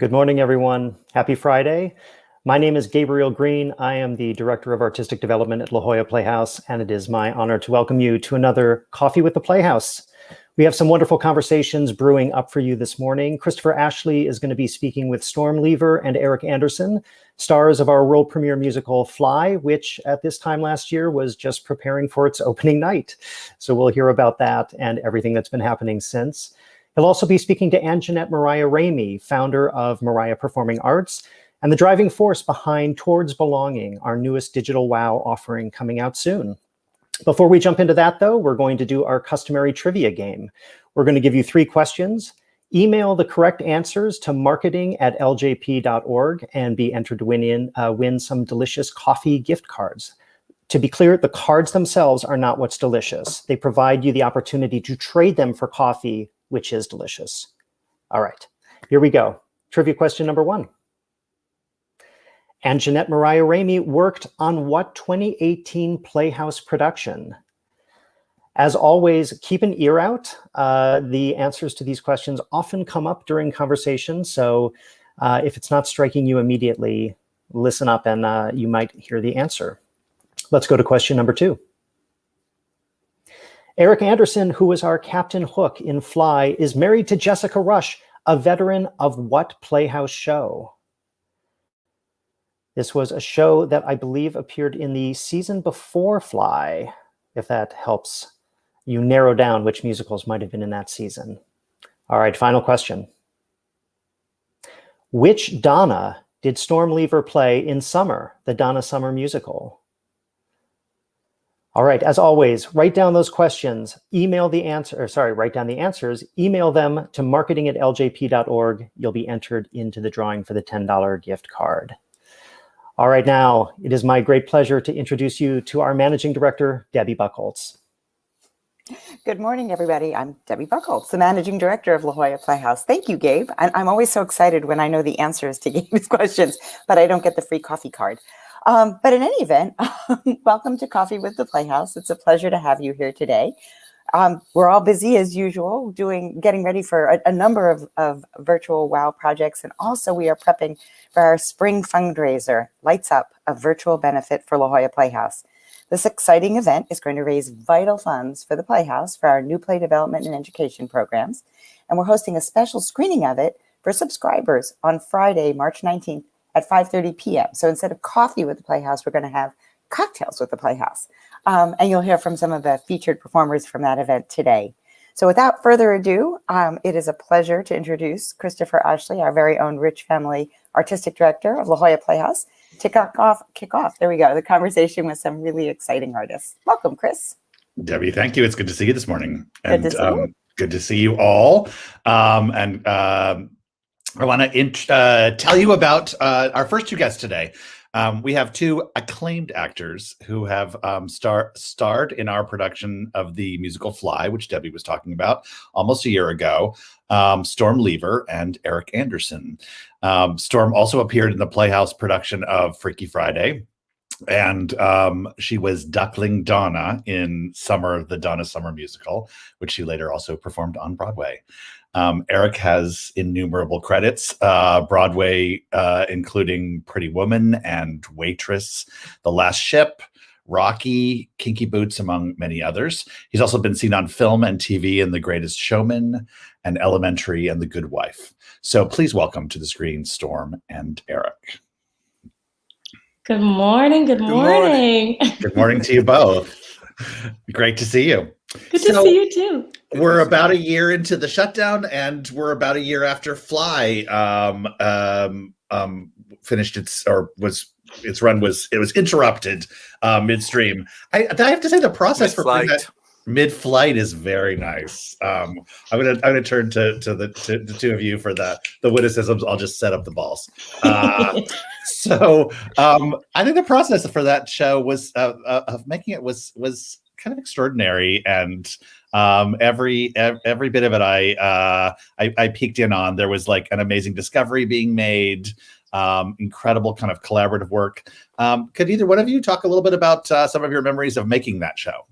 Good morning, everyone. Happy Friday. My name is Gabriel Green. I am the Director of Artistic Development at La Jolla Playhouse, and it is my honor to welcome you to another Coffee with the Playhouse. We have some wonderful conversations brewing up for you this morning. Christopher Ashley is going to be speaking with Storm Lever and Eric Anderson, stars of our world premiere musical Fly, which at this time last year was just preparing for its opening night. So we'll hear about that and everything that's been happening since. He'll also be speaking to Anjanette Maraya-Ramey, founder of Maraya Performing Arts, and the driving force behind Towards Belonging, our newest digital wow offering coming out soon. Before we jump into that, though, we're going to do our customary trivia game. We're going to give you 3 questions. Email the correct answers to marketing@ljp.org and be entered to win some delicious coffee gift cards. To be clear, the cards themselves are not what's delicious. They provide you the opportunity to trade them for coffee, which is delicious. All right, here we go. Trivia question number 1. Anjanette Maraya-Ramey worked on what 2018 Playhouse production? As always, keep an ear out. The answers to these questions often come up during conversation, so if it's not striking you immediately, listen up and you might hear the answer. Let's go to question number 2. Eric Anderson, who was our Captain Hook in Fly, is married to Jessica Rush, a veteran of what Playhouse show? This was a show that I believe appeared in the season before Fly, if that helps you narrow down which musicals might have been in that season. All right, final question. Which Donna did Storm Lever play in Summer, the Donna Summer Musical? All right, as always, write down those questions, write down the answers, email them to marketing@ljp.org. You'll be entered into the drawing for the $10 gift card. All right, now it is my great pleasure to introduce you to our Managing Director, Debbie Buchholz. Good morning, everybody. I'm Debbie Buchholz, the Managing Director of La Jolla Playhouse. Thank you, Gabe. I'm always so excited when I know the answers to Gabe's questions, but I don't get the free coffee card. But in any event, welcome to Coffee with the Playhouse. It's a pleasure to have you here today. We're all busy as usual, getting ready for a number of virtual WOW projects. And also we are prepping for our spring fundraiser, Lights Up, a virtual benefit for La Jolla Playhouse. This exciting event is going to raise vital funds for the Playhouse for our new play development and education programs. And we're hosting a special screening of it for subscribers on Friday, March 19th at 5:30 p.m. So instead of coffee with the Playhouse, we're going to have cocktails with the Playhouse. And you'll hear from some of the featured performers from that event today. So without further ado, it is a pleasure to introduce Christopher Ashley, our very own Rich Family Artistic Director of La Jolla Playhouse, to kick off, there we go, the conversation with some really exciting artists. Welcome, Chris. Debbie, thank you. It's good to see you this morning. Good to see you. Good to see you all. I want to tell you about our first 2 guests today. We have 2 acclaimed actors who have starred in our production of the musical Fly, which Debbie was talking about almost a year ago, Storm Lever and Eric Anderson. Storm also appeared in the Playhouse production of Freaky Friday, and she was Duckling Donna in Summer, the Donna Summer Musical, which she later also performed on Broadway. Eric has innumerable credits, Broadway, including Pretty Woman and Waitress, The Last Ship, Rocky, Kinky Boots, among many others. He's also been seen on film and TV in The Greatest Showman and Elementary and The Good Wife. So please welcome to the screen, Storm and Eric. Good morning. Good morning. Good morning to you both. Great to see you. Good to see you too. We're about a year into the shutdown, and we're about a year after Fly finished its run was interrupted midstream. I have to say the process for mid-flight is very nice. I'm gonna turn to the 2 of you for the witticisms. I'll just set up the balls. So I think the process for that show was of making it was kind of extraordinary, and every bit of it I peeked in on. There was like an amazing discovery being made, incredible kind of collaborative work. Could either one of you talk a little bit about some of your memories of making that show?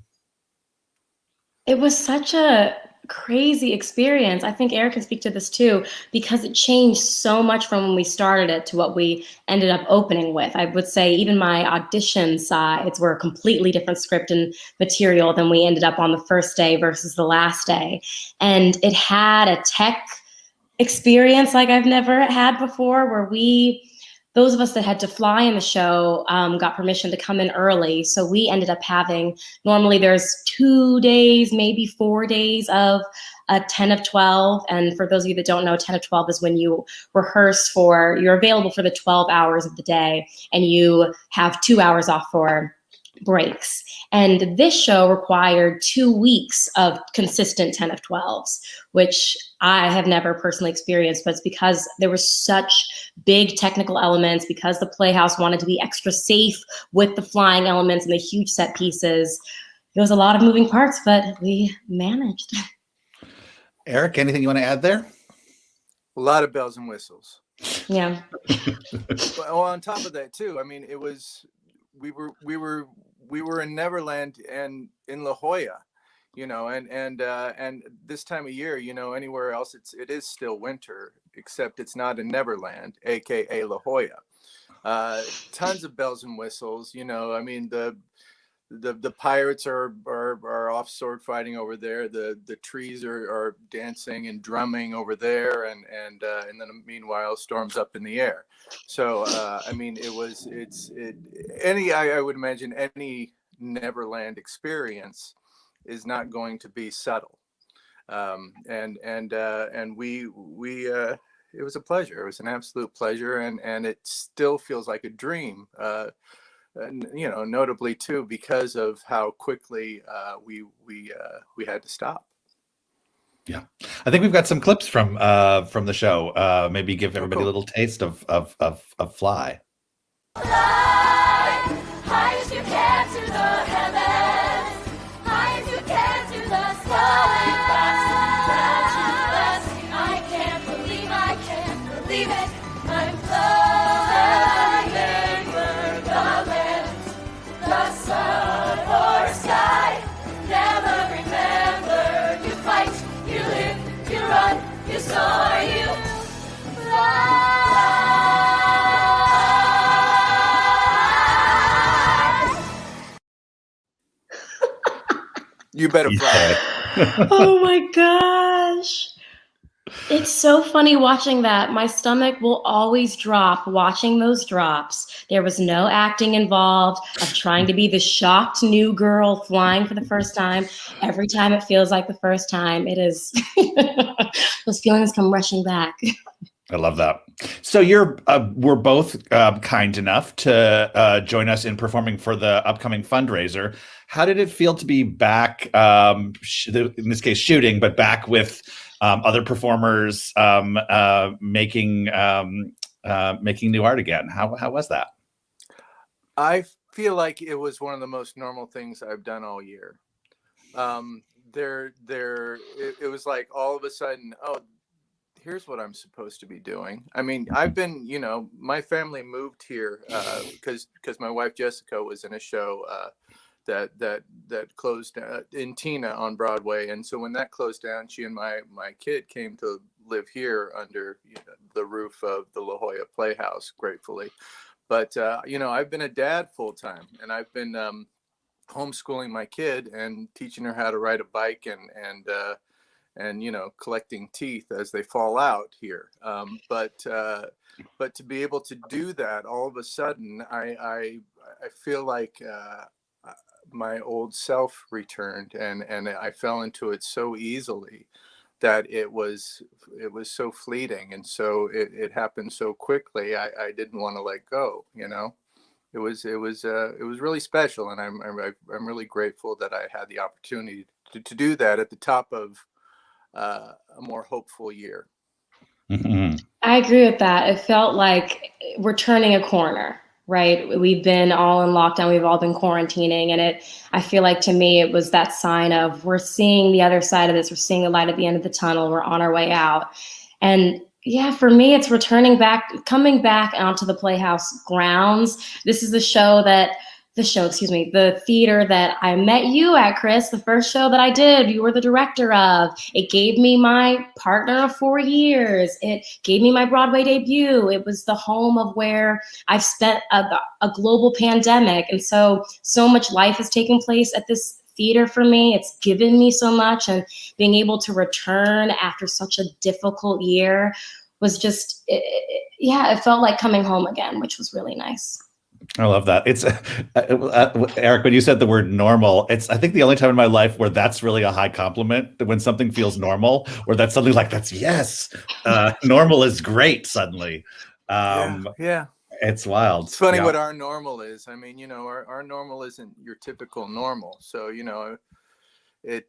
It was such a crazy experience. I think Eric can speak to this too, because it changed so much from when we started it to what we ended up opening with. I would say even my audition sides were a completely different script and material than we ended up on the first day versus the last day. And it had a tech experience like I've never had before, where those of us that had to fly in the show got permission to come in early. So we ended up having, normally there's 2 days, maybe 4 days of a 10 of 12. And for those of you that don't know, 10 of 12 is when you rehearse you're available for the 12 hours of the day, and you have 2 hours off for breaks. And this show required 2 weeks of consistent 10 of 12s, which I have never personally experienced, but it's because there were such big technical elements, because the Playhouse wanted to be extra safe with the flying elements and the huge set pieces. It was a lot of moving parts, but we managed. Eric, anything you want to add there? A lot of bells and whistles. Yeah. Well, on top of that too, I mean, we were in Neverland and in La Jolla, and this time of year, anywhere else it is still winter, except it's not in Neverland, aka La Jolla. Tons of bells and whistles. I mean, the pirates are off sword fighting over there. The trees are dancing and drumming over there, and then meanwhile storms up in the air. So I mean, I would imagine any Neverland experience is not going to be subtle. And we it was a pleasure. It was an absolute pleasure, and it still feels like a dream. Notably too, because of how quickly we had to stop. Yeah, I think we've got some clips from the show. Maybe give everybody a little taste of Fly. Fly high as you can to the heavens, high as you can to the sky. I can't believe it. I'm flying over the land, the sun or sky. Never remember, you fight, you live, you run, you soar, you fly. You better fly. Oh my gosh. It's so funny watching that. My stomach will always drop watching those drops. There was no acting involved of trying to be the shocked new girl flying for the first time. Every time it feels like the first time, it is. Those feelings come rushing back. I love that. So we're both kind enough to join us in performing for the upcoming fundraiser. How did it feel to be back, in this case shooting, but back with other performers making new art again? How was that? I feel like it was one of the most normal things I've done all year. It was like all of a sudden, oh, here's what I'm supposed to be doing. I mean, I've been, my family moved here because my wife Jessica was in a show that closed in Tina on Broadway, and so when that closed down, she and my kid came to live here under the roof of the La Jolla Playhouse, gratefully. But I've been a dad full time, and I've been homeschooling my kid and teaching her how to ride a bike and collecting teeth as they fall out here. But to be able to do that all of a sudden, I feel like my old self returned, and I fell into it so easily that it was so fleeting, and so it happened so quickly. I didn't want to let go. It was really special, and I'm really grateful that I had the opportunity to do that at the top of a more hopeful year. Mm-hmm. I agree with that. It felt like we're turning a corner, right? We've been all in lockdown. We've all been quarantining. And I feel like to me, it was that sign of we're seeing the other side of this. We're seeing the light at the end of the tunnel. We're on our way out. And yeah, for me, it's coming back onto the Playhouse grounds. This is the show that the theater that I met you at, Chris, the first show that I did, you were the director of. It gave me my partner of 4 years. It gave me my Broadway debut. It was the home of where I've spent a global pandemic. And so much life has taken place at this theater for me. It's given me so much, and being able to return after such a difficult year was just, it felt like coming home again, which was really nice. I love that. It's Eric, when you said the word normal, it's I think the only time in my life where that's really a high compliment, when something feels normal, or that's something like that's yes, normal is great suddenly. Yeah. It's wild. It's funny what our normal is. I mean, our normal isn't your typical normal. So, it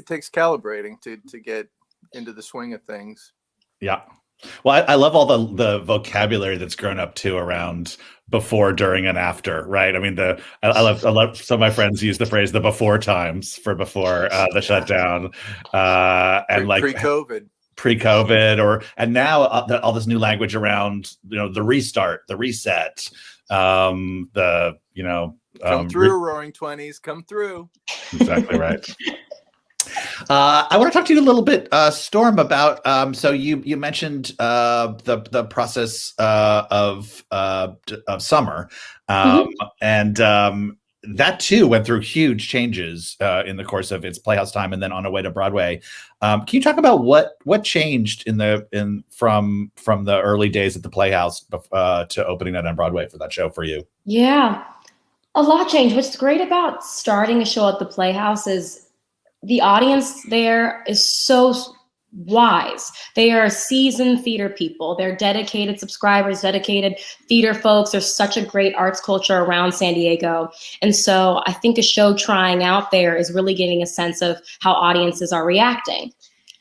takes calibrating to get into the swing of things. Yeah. Well, I love all the vocabulary that's grown up too around before, during, and after, right? I mean, I love some of my friends use the phrase the before times for before the shutdown, and like pre-COVID, and now all this new language around the restart, the reset, come through, Roaring 20s, come through. Exactly right. I want to talk to you a little bit, Storm, about so you mentioned the process of Summer, and that too went through huge changes in the course of its Playhouse time, and then on a way to Broadway. Can you talk about what changed from the early days at the Playhouse to opening that on Broadway for that show for you? Yeah, a lot changed. What's great about starting a show at the Playhouse is the audience there is so wise. They are seasoned theater people. They're dedicated subscribers, dedicated theater folks. There's such a great arts culture around San Diego. And so I think a show trying out there is really getting a sense of how audiences are reacting.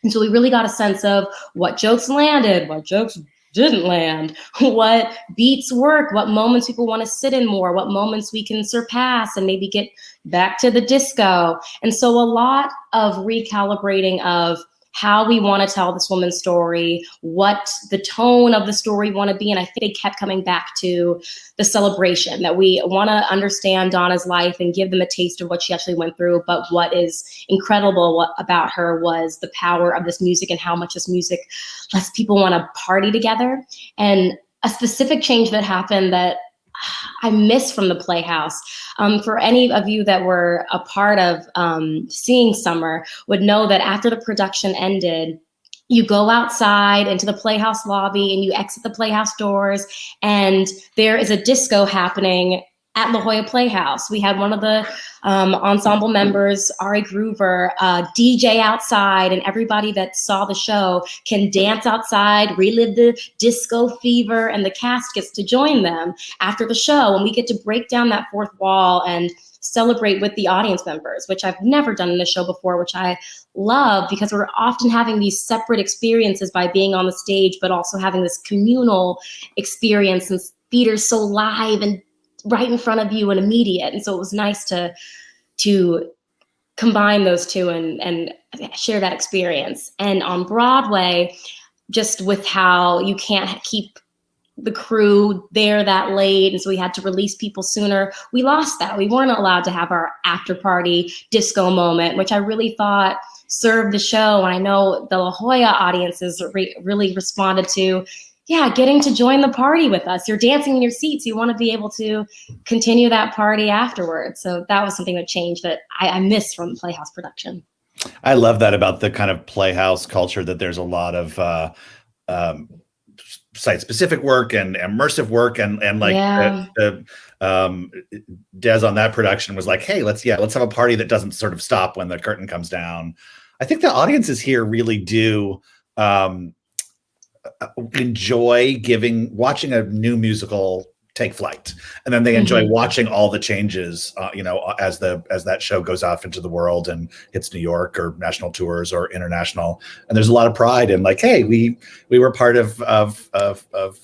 And so we really got a sense of what jokes landed, what jokes didn't land, what beats work, what moments people want to sit in more, what moments we can surpass and maybe get back to the disco. And so a lot of recalibrating of how we want to tell this woman's story, what the tone of the story want to be. And I think they kept coming back to the celebration, that we want to understand Donna's life and give them a taste of what she actually went through. But what is incredible about her was the power of this music and how much this music lets people want to party together. And a specific change that happened that I miss from the Playhouse. For any of you that were a part of seeing Summer would know that after the production ended, you go outside into the Playhouse lobby and you exit the Playhouse doors, and there is a disco happening at La Jolla Playhouse. We had one of the ensemble members, Ari Groover, DJ outside, and everybody that saw the show can dance outside, relive the disco fever, and the cast gets to join them after the show. And we get to break down that fourth wall and celebrate with the audience members, which I've never done in a show before, which I love, because we're often having these separate experiences by being on the stage, but also having this communal experience, and theater's so live and right in front of you and immediate. And so it was nice to combine those two and share that experience. And on Broadway, just with how you can't keep the crew there that late, and so we had to release people sooner, we lost that. We weren't allowed to have our after party disco moment, which I really thought served the show. And I know the La Jolla audiences really responded to, yeah, getting to join the party with us. You're dancing in your seats. You want to be able to continue that party afterwards. So that was something that changed that I missed from the Playhouse production. I love that about the kind of Playhouse culture, that there's a lot of site-specific work and immersive work, and like Des on that production was like, hey, let's have a party that doesn't sort of stop when the curtain comes down. I think the audiences here really do enjoy watching a new musical take flight, and then they enjoy watching all the changes as that show goes off into the world and hits New York or national tours or international. And there's a lot of pride in like, hey, we were part of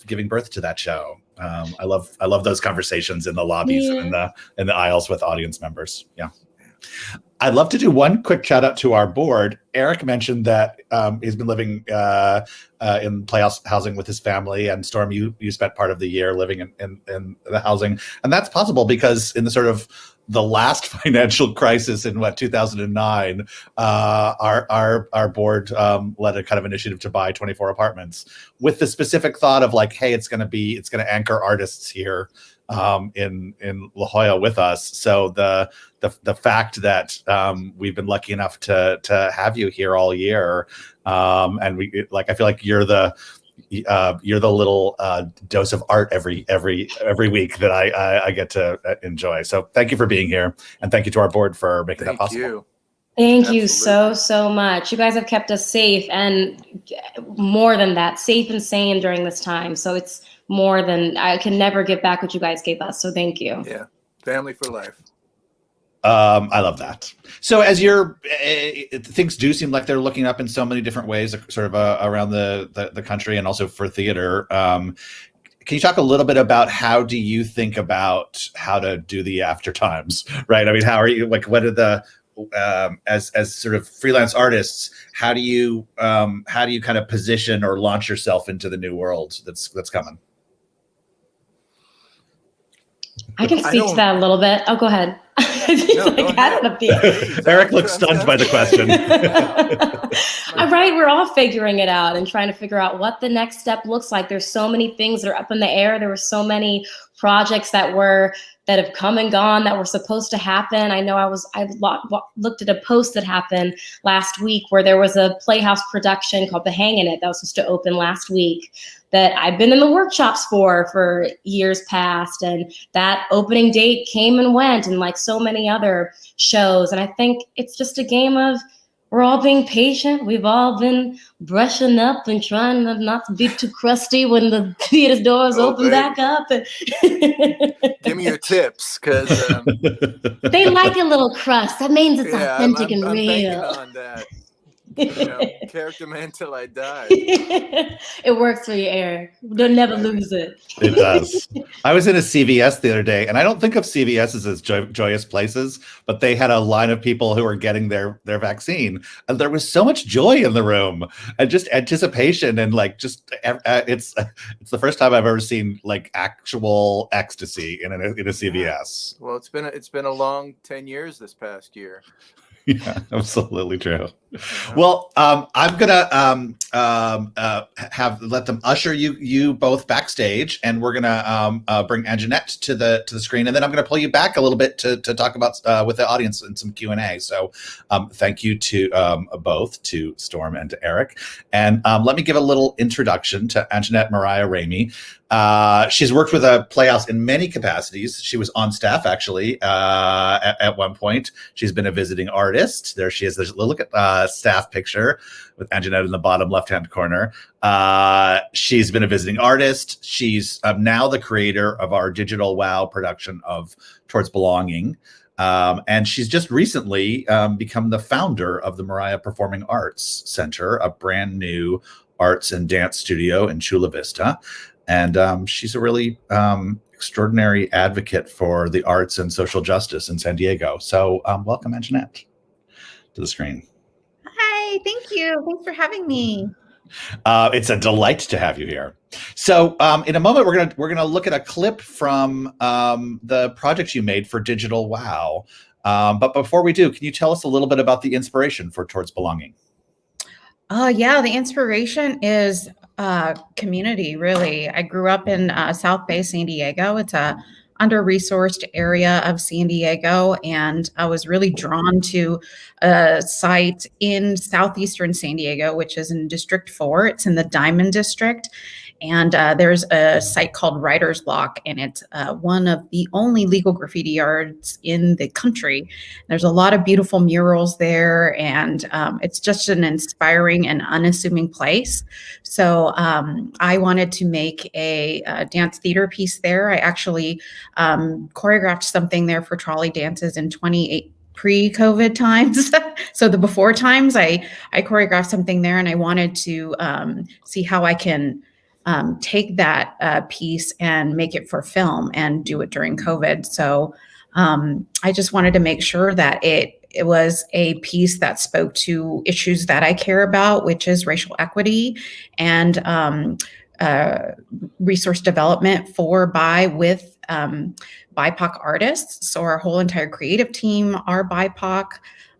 giving birth to that show. I love those conversations in the lobbies and in the aisles with audience members. I'd love to do one quick shout out to our board. Eric mentioned that he's been living in Playhouse housing with his family, and Storm, you spent part of the year living in the housing, and that's possible because in the sort of the last financial crisis in 2009, our board led a kind of initiative to buy 24 apartments with the specific thought of like, hey, it's going to anchor artists here in La Jolla with us. So the fact that we've been lucky enough to have you here all year, and I feel like you're the little dose of art every week that I get to enjoy. So thank you for being here, and thank you to our board for making that possible. Thank you so much. You guys have kept us safe, and more than that, safe and sane during this time. So it's more than I can never give back what you guys gave us. So thank you. Yeah, family for life. I love that. So as things do seem like they're looking up in so many different ways, sort of around the country, and also for theater. Can you talk a little bit about how do you think about how to do the after times, right? I mean, how are you, like, what are the as sort of freelance artists, how do you kind of position or launch yourself into the new world that's coming? I can speak to that a little bit. Oh, go ahead. Eric looks stunned by the question. Right, we're all figuring it out and trying to figure out what the next step looks like. There's so many things that are up in the air. There were so many projects that have come and gone that were supposed to happen. I know I looked at a post that happened last week where there was a Playhouse production called The Hang in It that was supposed to open last week that I've been in the workshops for years past, and that opening date came and went, and like so many other shows. And I think it's just a game of we're all being patient. We've all been brushing up and trying not to be too crusty when the theater's doors open back up. Give me your tips, because they like a little crust. That means it's authentic and I'm real. On that. Character man till I die. It works for you, Eric. They'll never lose it. It does. I was in a CVS the other day, and I don't think of CVS as joyous places, but they had a line of people who were getting their vaccine, and there was so much joy in the room and just anticipation, and like it's the first time I've ever seen like actual ecstasy in a CVS. Well, it's been a long 10 years this past year. Yeah, absolutely true. Well, I'm gonna let them usher you both backstage, and we're gonna bring Anjanette to the screen, and then I'm gonna pull you back a little bit to talk about with the audience and some Q&A. So, thank you to both, to Storm and to Eric, and let me give a little introduction to Anjanette Maraya-Ramey. She's worked with a Playhouse in many capacities. She was on staff, actually, at one point. She's been a visiting artist. There she is. Look at staff picture with Anjanette in the bottom left-hand corner. She's been a visiting artist. She's now the creator of our digital WOW production of Towards Belonging. And she's just recently become the founder of the Maraya Performing Arts Center, a brand new arts and dance studio in Chula Vista. And she's a really extraordinary advocate for the arts and social justice in San Diego. So welcome, Anjanette, to the screen. Hi, thank you. Thanks for having me. It's a delight to have you here. So in a moment, we're gonna look at a clip from the project you made for Digital WOW. But before we do, can you tell us a little bit about the inspiration for Towards Belonging? Yeah, the inspiration is community, really. I grew up in South Bay, San Diego. It's a under-resourced area of San Diego, and I was really drawn to a site in southeastern San Diego, which is in District 4. It's in the Diamond District, and there's a site called Writer's Block, and it's one of the only legal graffiti yards in the country. There's a lot of beautiful murals there, and it's just an inspiring and unassuming place. So I wanted to make a dance theater piece there. I actually choreographed something there for trolley dances in 2018. Pre-COVID times. So the before times, I choreographed something there, and I wanted to see how I can take that piece and make it for film and do it during COVID. So I just wanted to make sure that it it was a piece that spoke to issues that I care about, which is racial equity and resource development for, by, with BIPOC artists. So our whole entire creative team are BIPOC.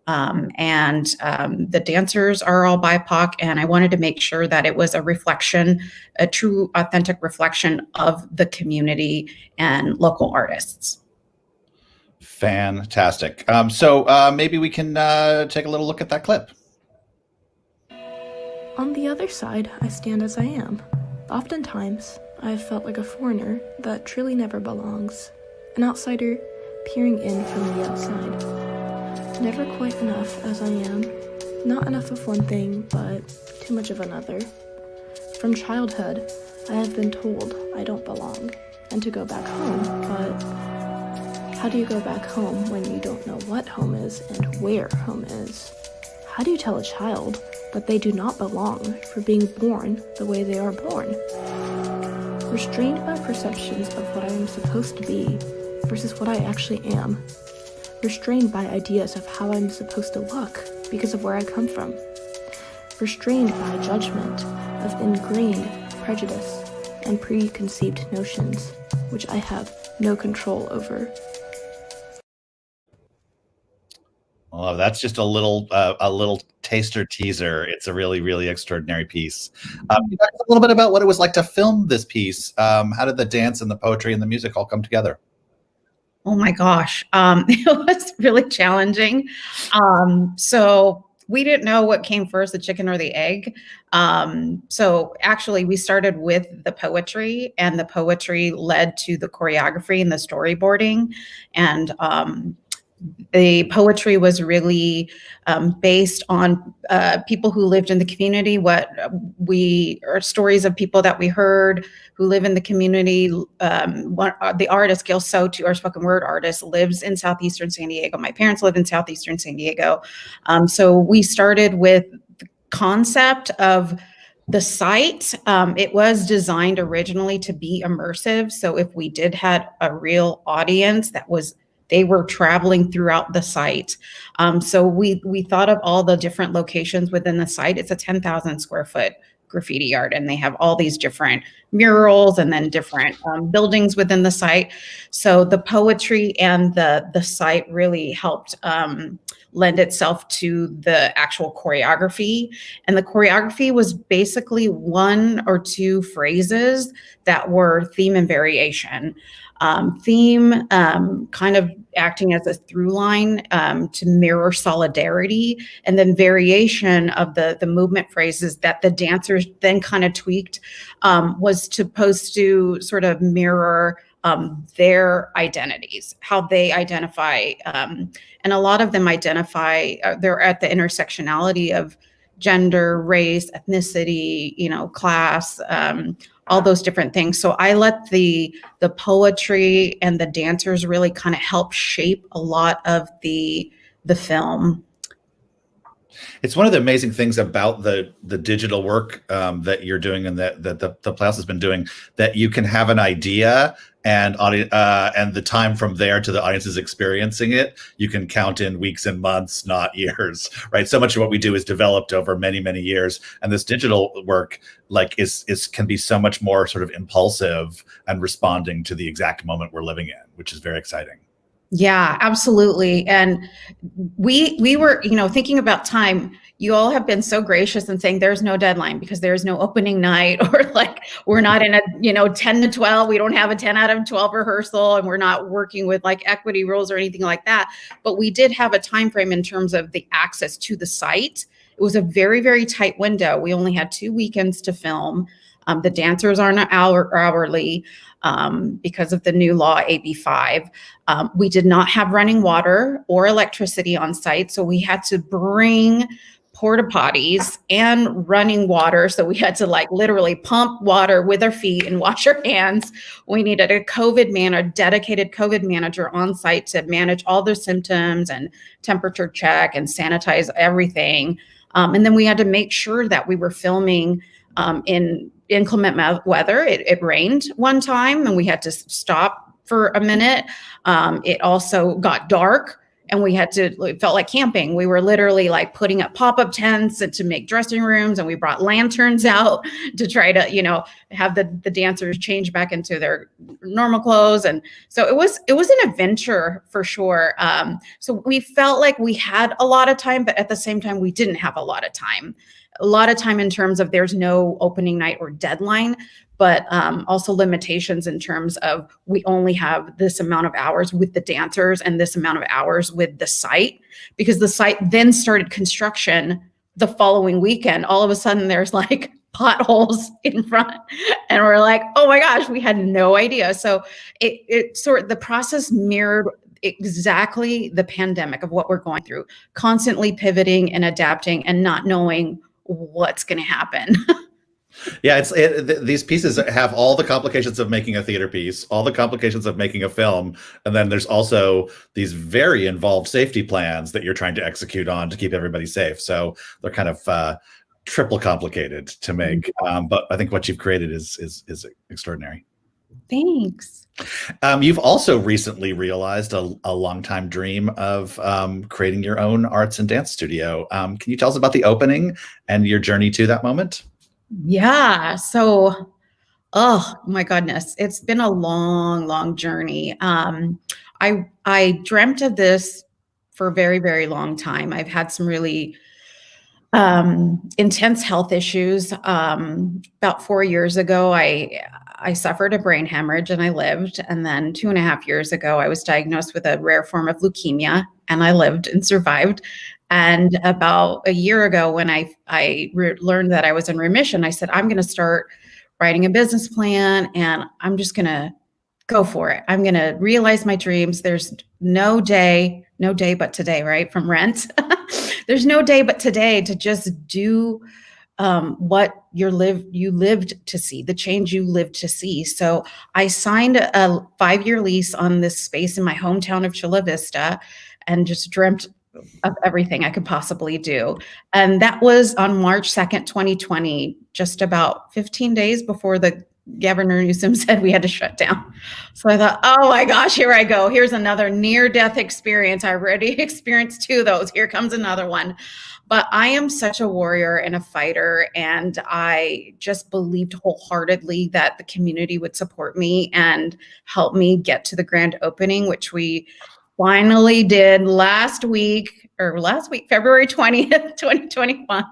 The dancers are all BIPOC, and I wanted to make sure that it was a reflection, a true, authentic reflection of the community and local artists. Fantastic. So maybe we can take a little look at that clip. On the other side, I stand as I am. Oftentimes, I have felt like a foreigner that truly never belongs, an outsider peering in from the outside. Never quite enough as I am, not enough of one thing, but too much of another. From childhood, I have been told I don't belong, and to go back home, but how do you go back home when you don't know what home is and where home is? How do you tell a child that they do not belong for being born the way they are born? Restrained by perceptions of what I am supposed to be versus what I actually am. Restrained by ideas of how I'm supposed to look because of where I come from. Restrained by judgment of ingrained prejudice and preconceived notions, which I have no control over. Oh, that's just a little taster teaser. It's a really, really extraordinary piece. Can you talk a little bit about what it was like to film this piece? How did the dance and the poetry and the music all come together? Oh my gosh, it was really challenging. So we didn't know what came first, the chicken or the egg. So actually we started with the poetry, and the poetry led to the choreography and the storyboarding. And the poetry was really based on people who lived in the community, or stories of people that we heard who live in the community. The artist, Gil Soto, our spoken word artist, lives in Southeastern San Diego. My parents live in Southeastern San Diego. So we started with the concept of the site. It was designed originally to be immersive. So if we did have a real audience they were traveling throughout the site. So we thought of all the different locations within the site. It's a 10,000 square foot graffiti yard, and they have all these different murals and then different buildings within the site. So the poetry and the site really helped lend itself to the actual choreography. And the choreography was basically one or two phrases that were theme and variation. Theme kind of acting as a through line to mirror solidarity, and then variation of the movement phrases that the dancers then kind of tweaked was supposed to sort of mirror their identities, how they identify. And a lot of them identify, they're at the intersectionality of gender, race, ethnicity, class, all those different things. So I let the poetry and the dancers really kind of help shape a lot of the film. It's one of the amazing things about the digital work that you're doing and that the Playhouse has been doing, that you can have an idea and the time from there to the audience is experiencing it, you can count in weeks and months, not years, right? So much of what we do is developed over many, many years, and this digital work can be so much more sort of impulsive and responding to the exact moment we're living in, which is very exciting. Yeah, absolutely. And we were, thinking about time. You all have been so gracious in saying there's no deadline because there's no opening night, or we're not in a 10 to 12. We don't have a 10 out of 12 rehearsal, and we're not working with equity rules or anything like that. But we did have a time frame in terms of the access to the site. It was a very, very tight window. We only had 2 weekends to film. The dancers aren't hourly because of the new law, AB 5. We did not have running water or electricity on site, so we had to bring porta potties and running water. So we had to literally pump water with our feet and wash our hands. We needed a dedicated COVID manager on site to manage all the symptoms and temperature check and sanitize everything. And then we had to make sure that we were filming in inclement weather. It rained one time and we had to stop for a minute. It also got dark and it felt like camping. We were literally like putting up pop-up tents and to make dressing rooms, and we brought lanterns out to try to, have the dancers change back into their normal clothes. And so it was an adventure for sure. So we felt like we had a lot of time, but at the same time, we didn't have a lot of time. A lot of time in terms of there's no opening night or deadline, but also limitations in terms of we only have this amount of hours with the dancers and this amount of hours with the site, because the site then started construction the following weekend. All of a sudden there's like potholes in front, and we're like, oh my gosh, we had no idea. So the process mirrored exactly the pandemic of what we're going through, constantly pivoting and adapting and not knowing what's going to happen. Yeah, these pieces have all the complications of making a theater piece, all the complications of making a film, and then there's also these very involved safety plans that you're trying to execute on to keep everybody safe. So they're kind of triple complicated to make, but I think what you've created is extraordinary. Thanks. You've also recently realized a longtime dream of creating your own arts and dance studio. Can you tell us about the opening and your journey to that moment? Yeah. So, oh my goodness, it's been a long, long journey. I dreamt of this for a very, very long time. I've had some really intense health issues. About 4 years ago, I suffered a brain hemorrhage and I lived. And then 2.5 years ago, I was diagnosed with a rare form of leukemia and I lived and survived. And about a year ago, when I learned that I was in remission, I said, I'm going to start writing a business plan and I'm just going to go for it. I'm going to realize my dreams. There's no day but today, right? From Rent. There's no day but today to just do what you lived to see, the change you lived to see. So I signed a 5-year lease on this space in my hometown of Chula Vista and just dreamt of everything I could possibly do. And that was on March 2nd, 2020, just about 15 days before the Governor Newsom said we had to shut down. So I thought, oh my gosh, here I go. Here's another near-death experience. I already experienced 2 of those. Here comes another one. But I am such a warrior and a fighter, and I just believed wholeheartedly that the community would support me and help me get to the grand opening, which we finally did last week, February 20th, 2021.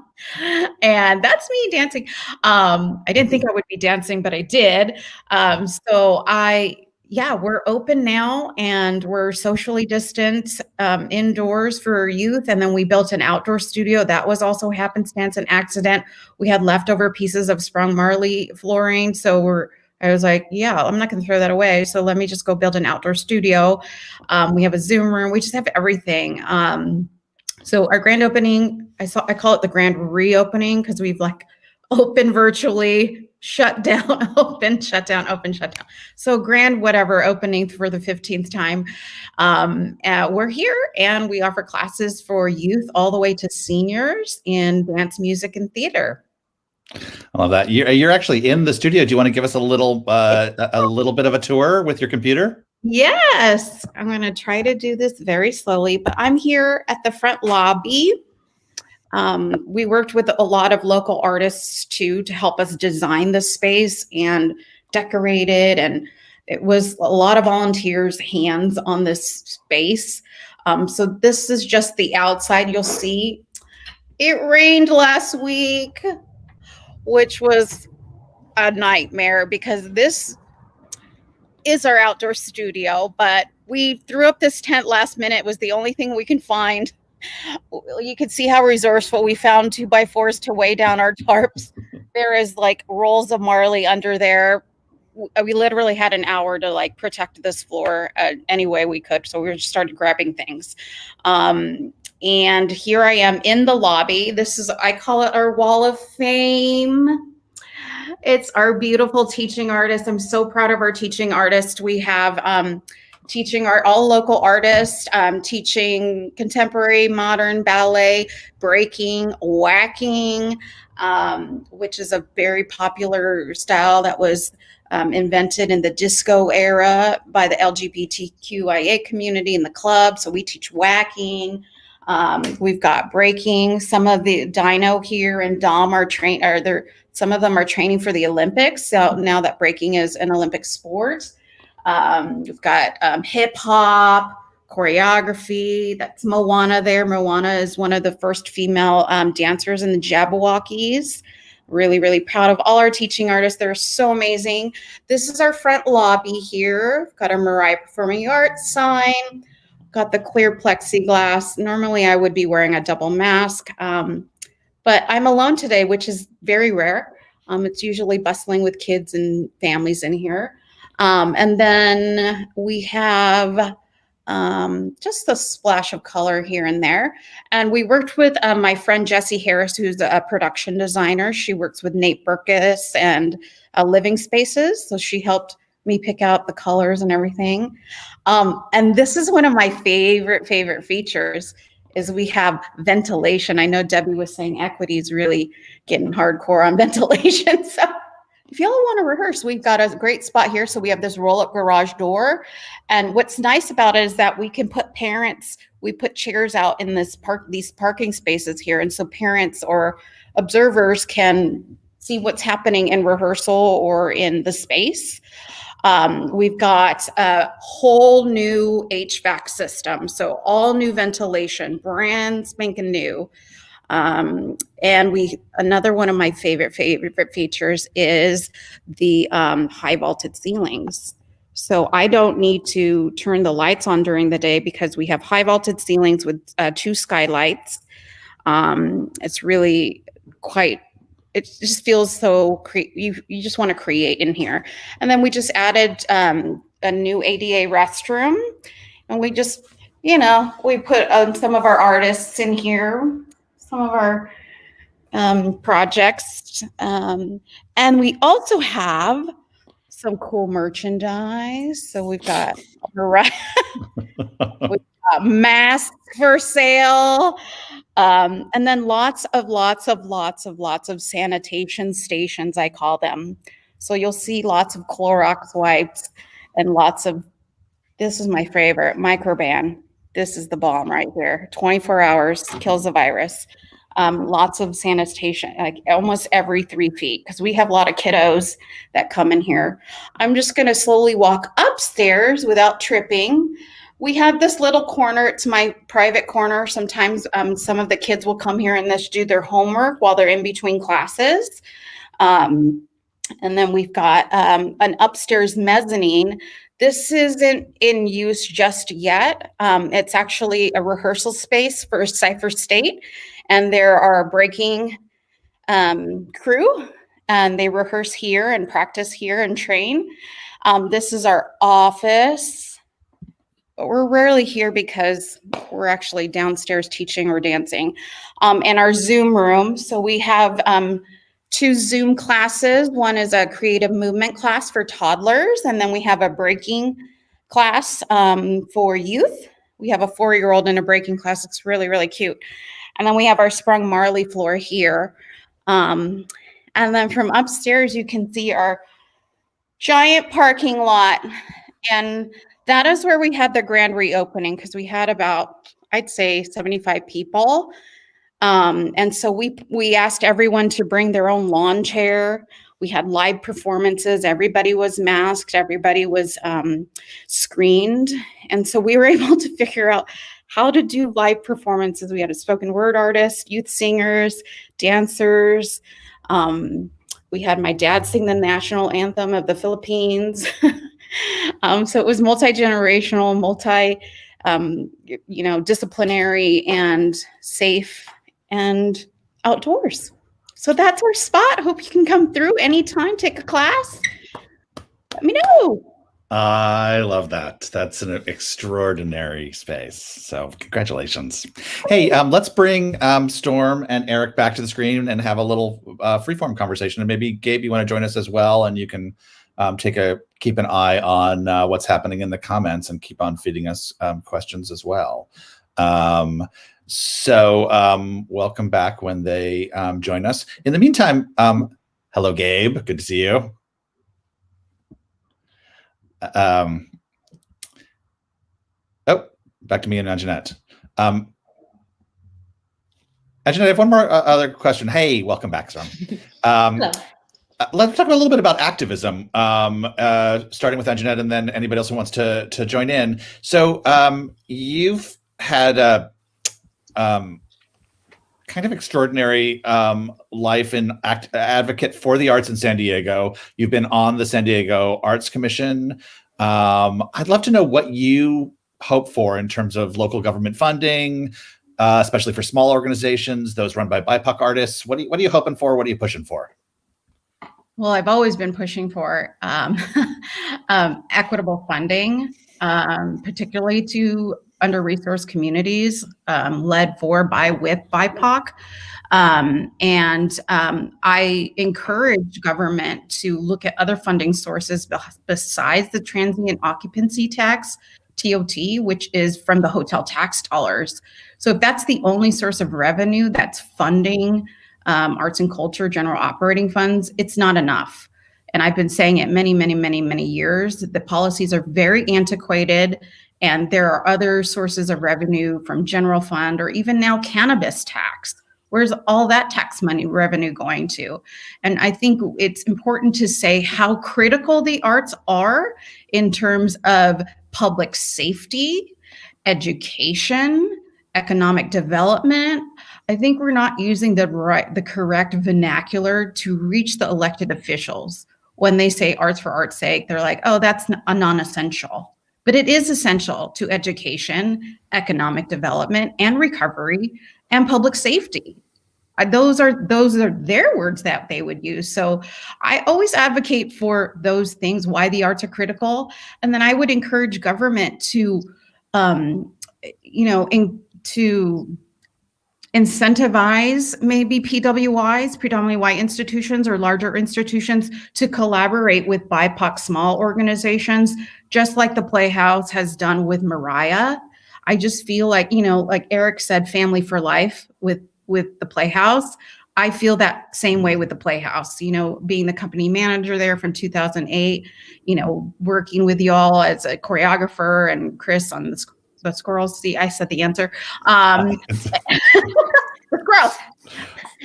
And that's me dancing. I didn't think I would be dancing, but I did. We're open now and we're socially distant indoors for youth. And then we built an outdoor studio. That was also happenstance and accident. We had leftover pieces of sprung marley flooring. So I was like, yeah, I'm not going to throw that away. So let me just go build an outdoor studio. We have a Zoom room. We just have everything. So our grand opening, I call it the grand reopening because we've like opened virtually, shut down, open, shut down, open, shut down. So grand whatever opening for the 15th time. We're here and we offer classes for youth all the way to seniors in dance, music, and theater. I love that. You're actually in the studio. Do you want to give us a little bit of a tour with your computer? Yes, I'm going to try to do this very slowly, but I'm here at the front lobby. We worked with a lot of local artists too to help us design the space and decorate it. And it was a lot of volunteers' hands on this space. So this is just the outside. You'll see it rained last week, which was a nightmare because this is our outdoor studio, but we threw up this tent last minute. It was the only thing we can find. You could see how resourceful we found 2x4s to weigh down our tarps. There is like rolls of marley under there. We literally had an hour to like protect this floor any way we could. So we just started grabbing things. And here I am in the lobby. I call it our wall of fame. It's our beautiful teaching artists. I'm so proud of our teaching artists. We have teaching all local artists, teaching contemporary, modern ballet, breaking, whacking, which is a very popular style that was invented in the disco era by the LGBTQIA community in the club. So we teach whacking. We've got breaking. Some of the Dino here and Dom are some of them are training for the Olympics. So now that breaking is an Olympic sport. We've got hip hop, choreography. That's Moana there. Moana is one of the first female dancers in the Jabberwockies. Really, really proud of all our teaching artists. They're so amazing. This is our front lobby here. We've got our Mariah Performing Arts sign. Got the clear plexiglass. Normally I would be wearing a double mask, but I'm alone today, which is very rare. It's usually bustling with kids and families in here. And then we have just a splash of color here and there. And we worked with my friend Jessie Harris, who's a production designer. She works with Nate Burkus and Living Spaces. So she helped me pick out the colors and everything. And this is one of my favorite features is we have ventilation. I know Debbie was saying equity is really getting hardcore on ventilation. So if y'all want to rehearse, we've got a great spot here. So we have this roll-up garage door. And what's nice about it is that we can put we put chairs out in these parking spaces here. And so parents or observers can see what's happening in rehearsal or in the space. We've got a whole new HVAC system. So all new ventilation, brand spanking new. And another one of my favorite features is the high vaulted ceilings. So I don't need to turn the lights on during the day because we have high vaulted ceilings with 2 skylights. It's really it just feels so, you just want to create in here. And then we just added a new ADA restroom. And we just, we put some of our artists in here, some of our projects. And we also have some cool merchandise. So we've got masks for sale. And then lots of sanitation stations, I call them. So you'll see lots of Clorox wipes and this is my favorite, Microban. This is the bomb right here. 24 hours, kills the virus. Lots of sanitation, like almost every 3 feet, because we have a lot of kiddos that come in here. I'm just going to slowly walk upstairs without tripping. We have this little corner. It's my private corner. Sometimes some of the kids will come here and just do their homework while they're in between classes. And then we've got an upstairs mezzanine. This isn't in use just yet. It's actually a rehearsal space for Cypher State. And there are a breaking crew, and they rehearse here and practice here and train. This is our office. But we're rarely here because we're actually downstairs teaching or dancing. And our Zoom room. So we have 2 Zoom classes. One is a creative movement class for toddlers. And then we have a breaking class for youth. We have a 4-year-old in a breaking class. It's really, really cute. And then we have our sprung Marley floor here. And then from upstairs, you can see our giant parking lot. And that is where we had the grand reopening because we had about, I'd say, 75 people. And so we asked everyone to bring their own lawn chair. We had live performances. Everybody was masked. Everybody was screened. And so we were able to figure out how to do live performances. We had a spoken word artist, youth singers, dancers. We had my dad sing the national anthem of the Philippines. So it was multi-generational, disciplinary and safe and outdoors. So that's our spot. Hope you can come through anytime, take a class. Let me know. I love that. That's an extraordinary space. So congratulations. Hey, let's bring Storm and Eric back to the screen and have a little freeform conversation. And maybe Gabe, you want to join us as well, and you can keep an eye on what's happening in the comments and keep on feeding us questions as well. Welcome back when they join us. In the meantime, hello, Gabe. Good to see you. Back to me and Anjanette. Anjanette, I have one more other question. Hey, welcome back, Storm. Hello. Let's talk a little bit about activism, starting with Anjanette and then anybody else who wants to join in. So you've had a kind of extraordinary life in advocate for the arts in San Diego. You've been on the San Diego Arts Commission. I'd love to know what you hope for in terms of local government funding, especially for small organizations, those run by BIPOC artists. What are you hoping for? What are you pushing for? Well, I've always been pushing for equitable funding, particularly to under-resourced communities led with BIPOC. I encourage government to look at other funding sources besides the transient occupancy tax, TOT, which is from the hotel tax dollars. So if that's the only source of revenue that's funding arts and culture general operating funds, it's not enough. And I've been saying it many, many, many, many years. The policies are very antiquated, and there are other sources of revenue from general fund or even now cannabis tax. Where's all that tax money revenue going to? And I think it's important to say how critical the arts are in terms of public safety, education, economic development. I think we're not using the correct vernacular to reach the elected officials. When they say arts for art's sake, they're like, oh, that's a non-essential. But it is essential to education, economic development, and recovery, and public safety. Those are their words that they would use. So I always advocate for those things, why the arts are critical. And then I would encourage government to, to incentivize maybe PWIs, predominantly white institutions or larger institutions, to collaborate with BIPOC small organizations, just like the Playhouse has done with Mariah. I just feel like, like Eric said, family for life with the Playhouse. I feel that same way with the Playhouse, being the company manager there from 2008, working with y'all as a choreographer and Chris on the squirrels. See, I said the answer. The squirrels.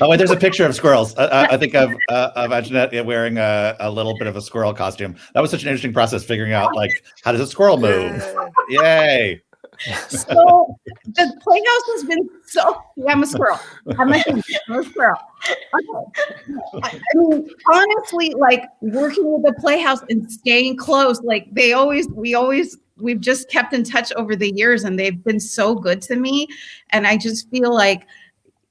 Oh, wait, there's a picture of squirrels. I think of Anjanette wearing a little bit of a squirrel costume. That was such an interesting process, figuring out, how does a squirrel move? Yay. So the Playhouse has been I'm a squirral. I'm a squirrel. Okay. I mean, honestly, working with the Playhouse and staying close, we've just kept in touch over the years, and they've been so good to me. And I just feel like,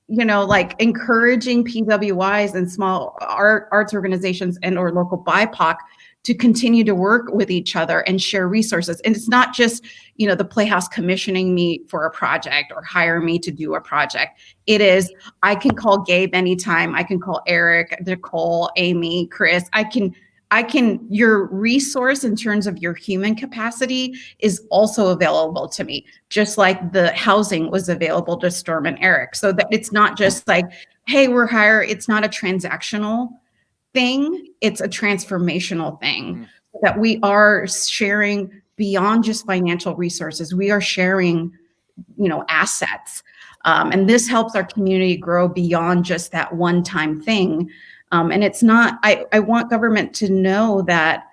encouraging PWIs and small arts organizations and or local BIPOC to continue to work with each other and share resources. And it's not just, the Playhouse commissioning me for a project or hire me to do a project. It is, I can call Gabe anytime. I can call Eric, Nicole, Amy, Chris. Your resource in terms of your human capacity is also available to me, just like the housing was available to Storm and Eric. So that it's not just like, hey, we're hired. It's not a transactional thing. It's a transformational thing that we are sharing beyond just financial resources. We are sharing, assets. And this helps our community grow beyond just that one-time thing. And it's not, I want government to know that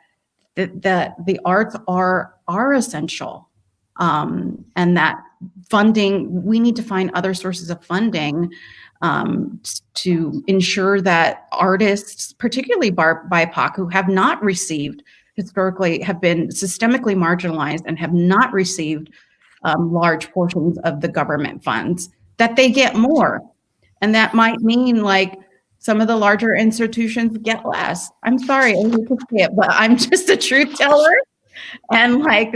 the arts are essential, and that funding, we need to find other sources of funding to ensure that artists, particularly BIPOC, who have not received historically, have been systemically marginalized and have not received large portions of the government funds, that they get more. And that might mean some of the larger institutions get less. I'm sorry, I hate to say it, but I'm just a truth teller. And like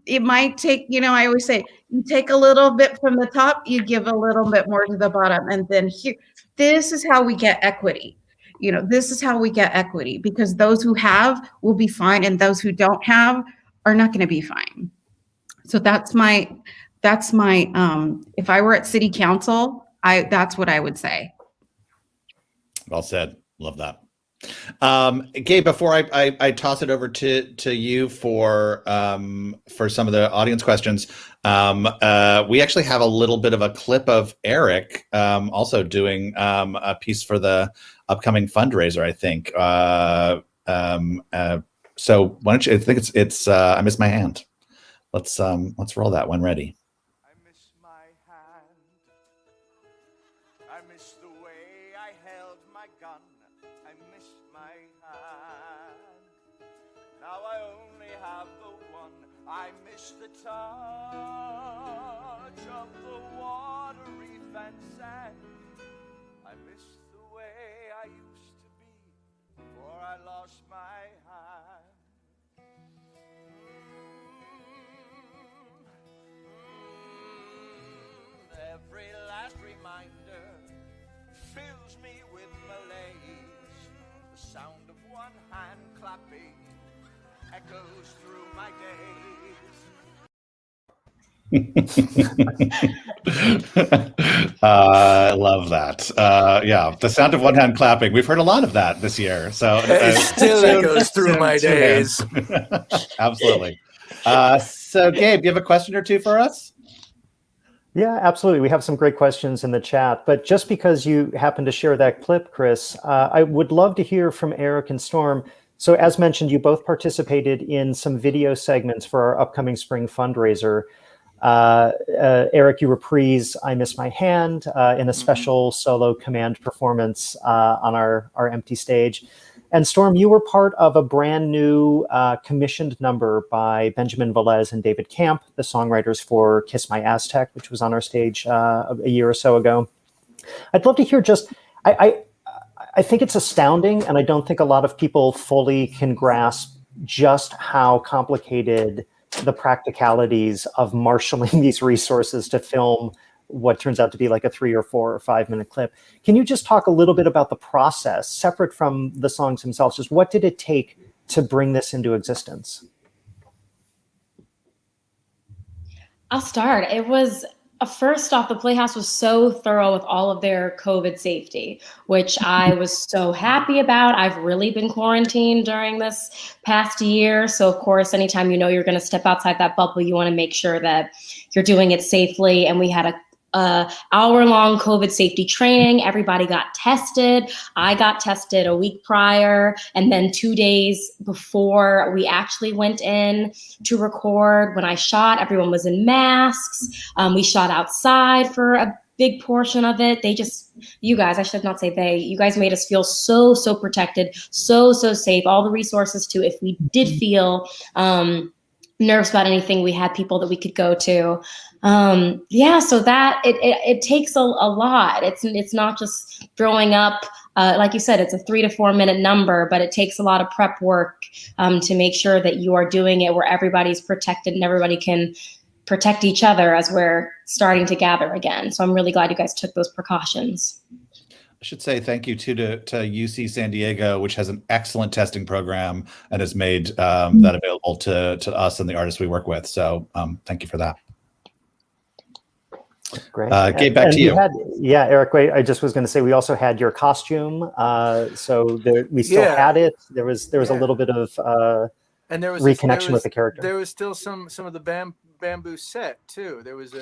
it might take, I always say, you take a little bit from the top, you give a little bit more to the bottom. And then this is how we get equity. This is how we get equity, because those who have will be fine, and those who don't have are not going to be fine. So that's my, if I were at city council, that's what I would say. Well said. Love that. Gabe, before I toss it over to you for some of the audience questions, we actually have a little bit of a clip of Eric also doing a piece for the upcoming fundraiser, I think. So why don't you? I think it's I Miss My Hand. Let's roll that when ready. I miss my hand. I miss the way I held my gun. I miss my hand. Now I only have the one. I miss the touch of the watery fence, and I miss the way I used to be before I lost my hand. Every last reminder fills me with malaise. The sound of one hand clapping echoes through my days. I love that. Yeah, the sound of one hand clapping. We've heard a lot of that this year. So It still echoes through my days. Absolutely. So Gabe, do you have a question or two for us? Yeah, absolutely. We have some great questions in the chat, but just because you happen to share that clip, Chris, I would love to hear from Eric and Storm. So as mentioned, you both participated in some video segments for our upcoming spring fundraiser. Eric, you reprise I Miss My Hand in a special solo command performance on our empty stage. And Storm, you were part of a brand new commissioned number by Benjamin Velez and David Camp, the songwriters for Kiss My Aztec, which was on our stage a year or so ago. I'd love to hear I think it's astounding, and I don't think a lot of people fully can grasp just how complicated the practicalities of marshaling these resources to film what turns out to be like a 3 or 4 or 5 minute clip. Can you just talk a little bit about the process, separate from the songs themselves? Just what did it take to bring this into existence? I'll start. It was, first off, the Playhouse was so thorough with all of their COVID safety, which I was so happy about. I've really been quarantined during this past year. So of course, anytime you know you're going to step outside that bubble, you want to make sure that you're doing it safely. And we had a hour-long COVID safety training. Everybody got tested. I got tested a week prior, and then 2 days before we actually went in to record. When I shot, everyone was in masks. We shot outside for a big portion of it. You guys, I should not say they, you guys made us feel so protected, so safe. All the resources too. If we did feel nervous about anything, we had people that we could go to. So that it takes a lot. It's not just throwing up, like you said, it's a 3 to 4 minute number, but it takes a lot of prep work to make sure that you are doing it where everybody's protected and everybody can protect each other as we're starting to gather again. So I'm really glad you guys took those precautions. I should say thank you to UC San Diego, which has an excellent testing program and has made that available to us and the artists we work with. So thank you for that. Great. Gabe, back to you. Eric, wait, I just was going to say, we also had your costume. So we still had it. There was a little bit of and there was reconnection with the character. There was still some of the bamboo set too. There was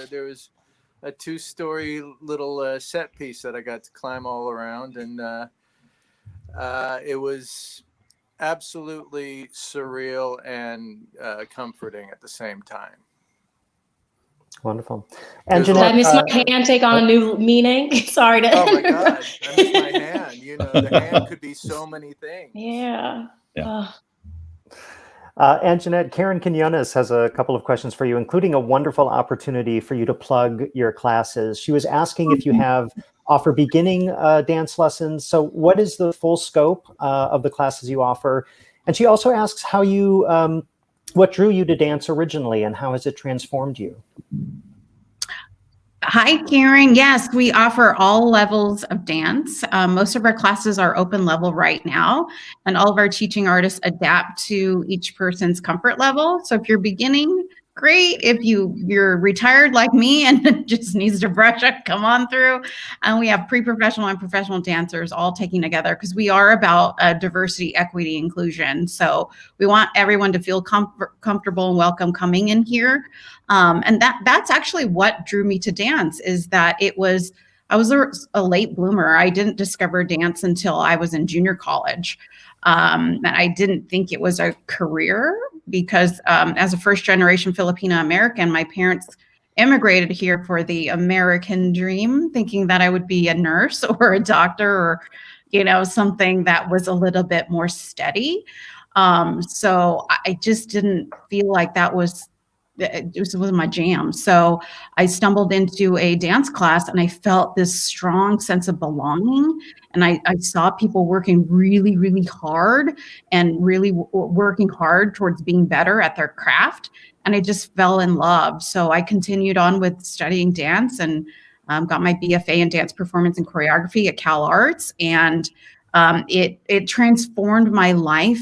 a 2-story little set piece that I got to climb all around, and it was absolutely surreal and comforting at the same time. Wonderful. Did I miss my hand take on a new meaning? Sorry to. Oh my God, I miss my hand. The hand could be so many things. Yeah. Anjanette, Karen Quinones has a couple of questions for you, including a wonderful opportunity for you to plug your classes. She was asking if you offer beginning dance lessons. So what is the full scope of the classes you offer? And she also asks how you What drew you to dance originally, and how has it transformed you? Hi, Karen. Yes, we offer all levels of dance. Most of our classes are open level right now, and all of our teaching artists adapt to each person's comfort level. So if you're beginning, great. If you're retired like me and just needs to brush up, come on through. And we have pre-professional and professional dancers all taking together because we are about diversity, equity, inclusion. So we want everyone to feel comfortable and welcome coming in here. And that's actually what drew me to dance, is that I was a late bloomer. I didn't discover dance until I was in junior college. And I didn't think it was a career because as a first generation Filipino American, my parents immigrated here for the American dream, thinking that I would be a nurse or a doctor or, something that was a little bit more steady. So I just didn't feel like it was my jam. So I stumbled into a dance class and I felt this strong sense of belonging. And I saw people working really, really hard and really working hard towards being better at their craft. And I just fell in love. So I continued on with studying dance and got my BFA in dance performance and choreography at Cal Arts. And it transformed my life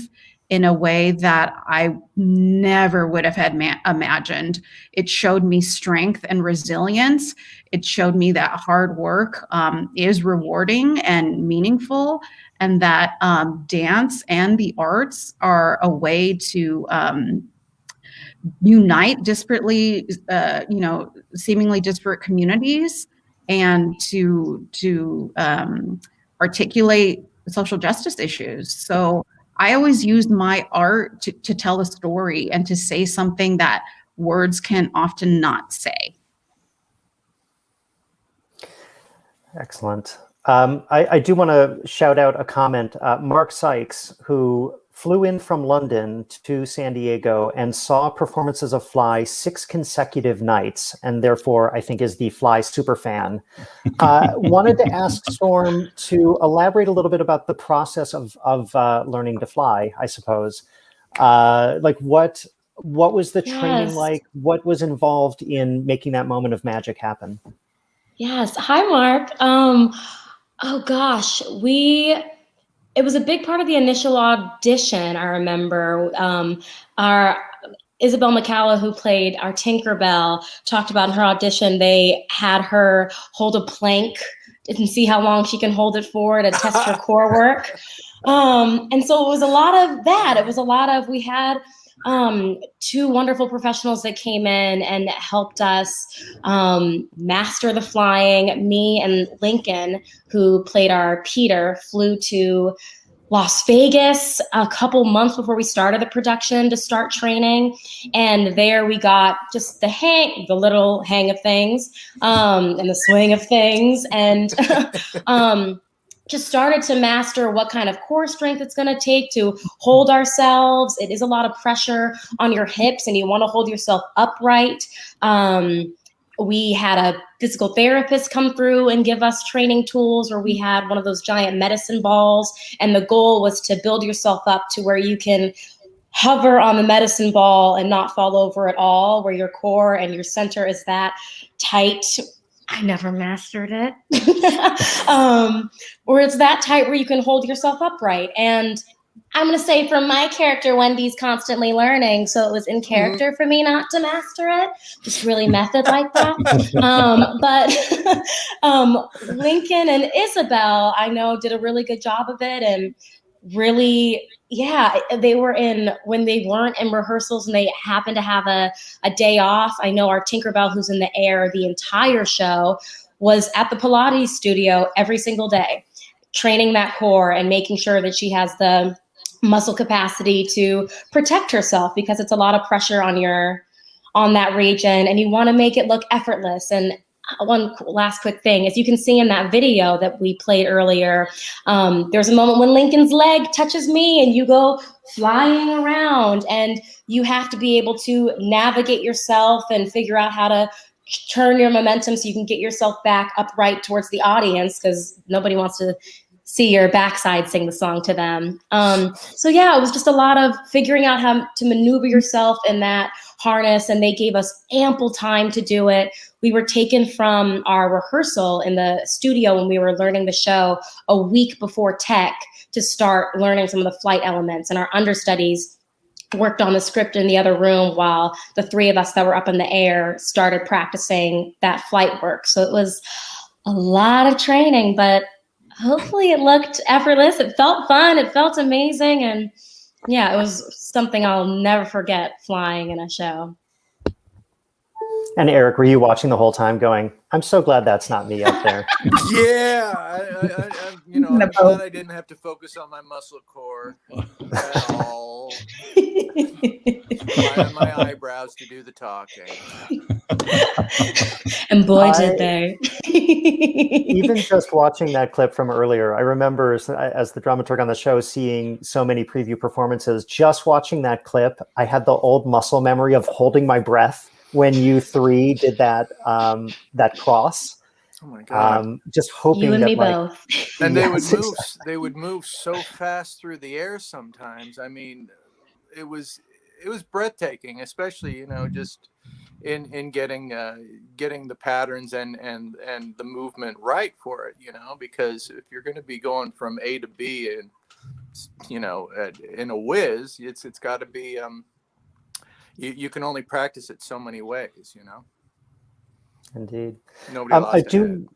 in a way that I never would have had imagined. It showed me strength and resilience. It showed me that hard work is rewarding and meaningful, and that dance and the arts are a way to unite disparately, seemingly disparate communities, and to articulate social justice issues. So I always use my art to tell a story and to say something that words can often not say. Excellent. I do want to shout out a comment. Mark Sykes, who flew in from London to San Diego and saw performances of Fly 6 consecutive nights, and therefore I think is the Fly super fan. Wanted to ask Storm to elaborate a little bit about the process of learning to fly, I suppose. Like what was the training like? What was involved in making that moment of magic happen? Yes. Hi, Mark. Oh gosh, it was a big part of the initial audition. I remember our Isabel McCalla, who played our Tinkerbell, talked about in her audition, they had her hold a plank and see how long she can hold it for to test her core work. And so it was a lot of that. It was a lot of, we had 2 wonderful professionals that came in and helped us master the flying. Me and Lincoln, who played our Peter, flew to Las Vegas a couple months before we started the production to start training. And there we got just the little hang of things, and the swing of things. And just started to master what kind of core strength it's going to take to hold ourselves. It is a lot of pressure on your hips and you want to hold yourself upright. We had a physical therapist come through and give us training tools, or we had one of those giant medicine balls. And the goal was to build yourself up to where you can hover on the medicine ball and not fall over at all, where your core and your center is that tight. I never mastered it. Or it's that tight where you can hold yourself upright. And I'm going to say from my character, Wendy's constantly learning. So it was in character for me not to master it, just really method like that. But Lincoln and Isabel, I know, did a really good job of it. And really, they were when they weren't in rehearsals and they happened to have a day off. I know our Tinkerbell, who's in the air the entire show, was at the Pilates studio every single day, training that core and making sure that she has the muscle capacity to protect herself, because it's a lot of pressure on that region and you want to make it look effortless. And one last quick thing, as you can see in that video that we played earlier, there's a moment when Lincoln's leg touches me and you go flying around, and you have to be able to navigate yourself and figure out how to turn your momentum so you can get yourself back upright towards the audience, because nobody wants to see your backside sing the song to them. So yeah, it was just a lot of figuring out how to maneuver yourself in that harness, and they gave us ample time to do it. We were taken from our rehearsal in the studio when we were learning the show a week before tech to start learning some of the flight elements, and our understudies worked on the script in the other room while the three of us that were up in the air started practicing that flight work. So it was a lot of training, but hopefully it looked effortless. It felt fun. It felt amazing. And yeah, it was something I'll never forget, flying in a show. And Eric, were you watching the whole time going, I'm so glad that's not me up there? Yeah, I'm glad I didn't have to focus on my muscle core at all. My eyebrows to do the talking. And boy, did they. Even just watching that clip from earlier, I remember as the dramaturg on the show seeing so many preview performances, just watching that clip, I had the old muscle memory of holding my breath when you three did that cross. Oh my God. Just hoping you and that me like, both. And they would Yes, move. exactly. They would move so fast through the air sometimes. I mean, it was breathtaking, especially just in getting the patterns and the movement right for it. Because if you're going to be going from A to B and in a whiz, it's got to be. You can only practice it so many ways. Indeed. Nobody lost I a do.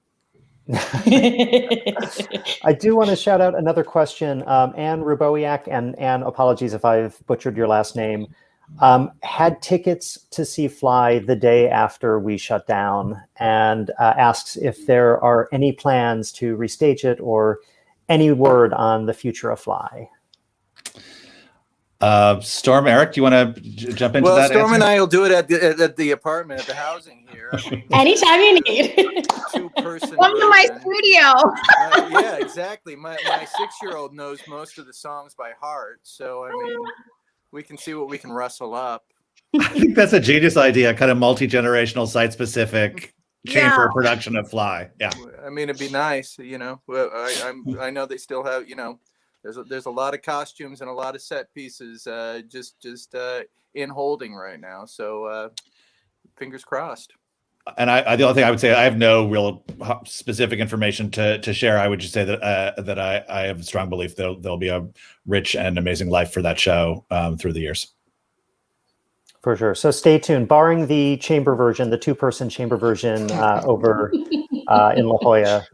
I do want to shout out another question. Anne Rubowiak, and Anne, apologies if I've butchered your last name, had tickets to see Fly the day after we shut down, and asks if there are any plans to restage it or any word on the future of Fly. Storm, Eric, do you want to jump into that? Well, Storm answer? and I will do it at the apartment, at the housing here. I mean, Anytime you need. two-person Come to my version. studio. Yeah, exactly. My 6-year-old knows most of the songs by heart, so I mean, we can see what we can rustle up. I think that's a genius idea, kind of multi-generational, site-specific chamber production of Fly. Yeah. I mean, it'd be nice, I know they still have, there's a lot of costumes and a lot of set pieces just in holding right now. So fingers crossed. And the only thing I would say, I have no real specific information to share. I would just say that I have a strong belief there'll be a rich and amazing life for that show through the years. For sure. So stay tuned. Barring the chamber version, the two-person chamber version over in La Jolla,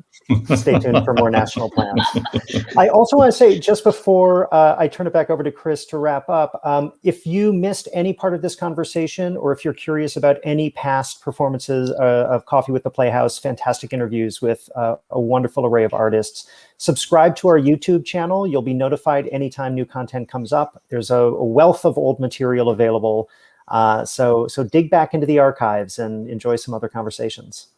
stay tuned for more national plans. I also want to say, just before I turn it back over to Chris to wrap up, if you missed any part of this conversation, or if you're curious about any past performances of Coffee with the Playhouse, fantastic interviews with a wonderful array of artists, subscribe to our YouTube channel. You'll be notified anytime new content comes up. There's a wealth of old material available. So dig back into the archives and enjoy some other conversations.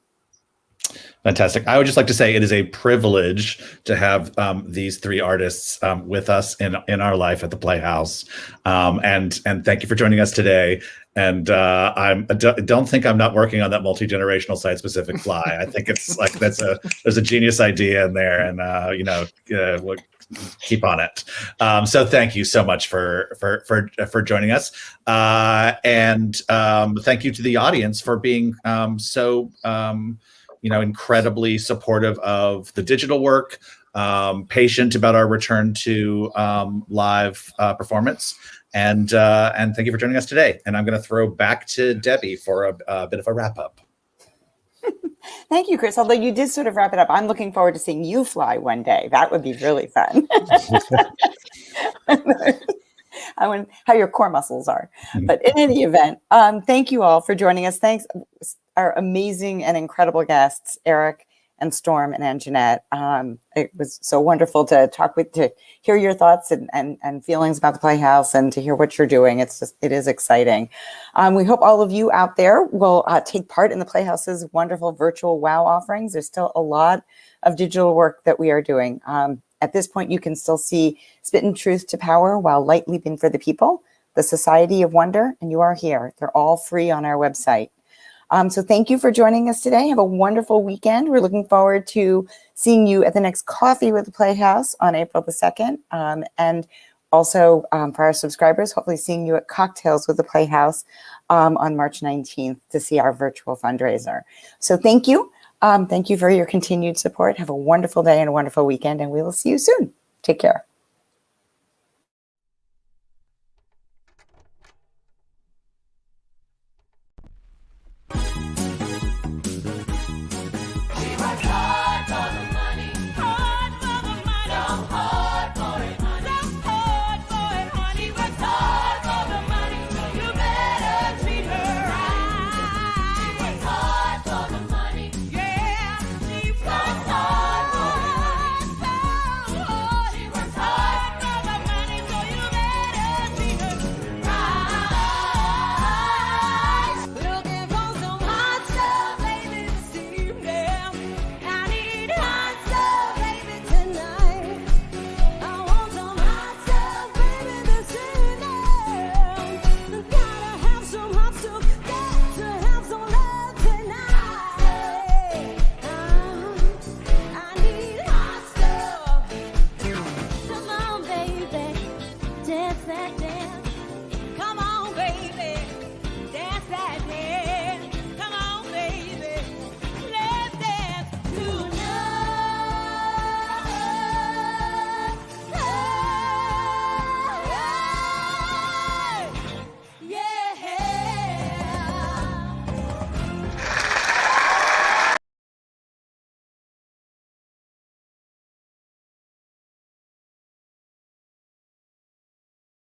Fantastic. I would just like to say it is a privilege to have these three artists with us in our life at the Playhouse. And thank you for joining us today. And I don't think I'm not working on that multi-generational site-specific Fly. I think it's like there's a genius idea in there, and we'll keep on it. So thank you so much for joining us, and thank you to the audience for being so incredibly supportive of the digital work, patient about our return to live performance. And thank you for joining us today. And I'm going to throw back to Debbie for a bit of a wrap up. Thank you, Chris. Although you did sort of wrap it up, I'm looking forward to seeing you fly one day. That would be really fun. I wonder how your core muscles are. But in any event, thank you all for joining us. Thanks, our amazing and incredible guests, Eric and Storm and Anjanette. It was so wonderful to hear your thoughts and feelings about the Playhouse and to hear what you're doing. It is exciting. We hope all of you out there will take part in the Playhouse's wonderful virtual WOW offerings. There's still a lot of digital work that we are doing. At this point, you can still see Spittin' Truth to Power while Light Leaping for the People, the Society of Wonder, and You Are Here. They're all free on our website. So thank you for joining us today. Have a wonderful weekend. We're looking forward to seeing you at the next Coffee with the Playhouse on April the 2nd. And also for our subscribers, hopefully seeing you at Cocktails with the Playhouse on March 19th to see our virtual fundraiser. So thank you. Thank you for your continued support. Have a wonderful day and a wonderful weekend, and we will see you soon. Take care.